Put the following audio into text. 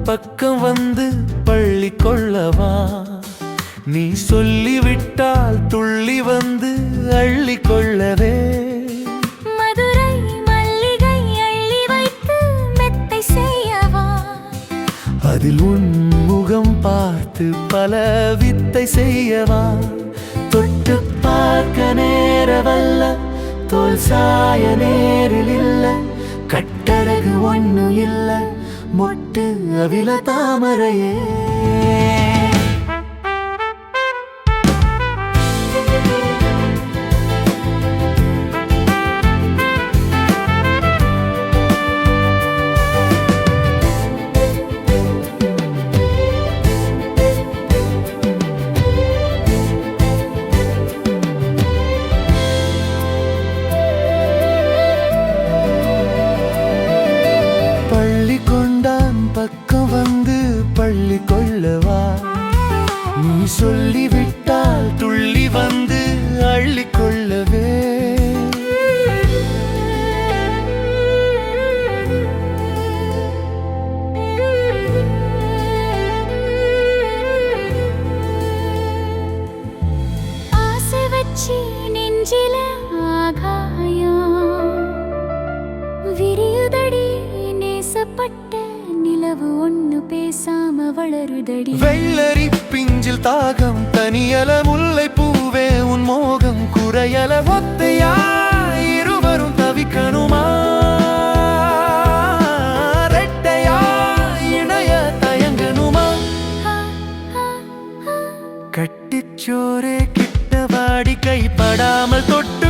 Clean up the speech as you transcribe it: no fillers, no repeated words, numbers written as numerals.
பக்கம் வந்து பள்ளி கொள்ளவா, நீ சொல்லிவிட்டால் துள்ளி வந்து அள்ளி கொள்ளவே. மதுரை மல்லிகை அள்ளி வைத்து மெத்தை செய்யவா, அதில் உன் முகம் பார்த்து பல வித்தை செய்யவா. தொட்டு பார்க்க நேரவல்ல, தோல் சாய நேரில் இல்ல, கட்டழகு ஒண்ணு இல்ல, மொட்டு அவில தாமரையே. பக்கம் வந்து பள்ளி கொள்ளவா, நீ சொல்லிவிட்டால் துள்ளி வந்து அள்ளி கொள்ளவே. ஆசை வச்சி நெஞ்சில ஆகாயம் விரியுதடி, நேசப்பட்ட நிலவு ஒண்ணு பேசாம வளருதடி. வெள்ளரி பிஞ்சில் தாகம் தனியல, முல்லை பூவே உன் மோகம் குறையல. ஒத்தையா இருவரும் தவிக்கணுமா, ரெட்டையா இணைய தயங்கணுமா. கட்டிச்சோரே கிட்ட வாடி கைப்படாமல் தொட்டு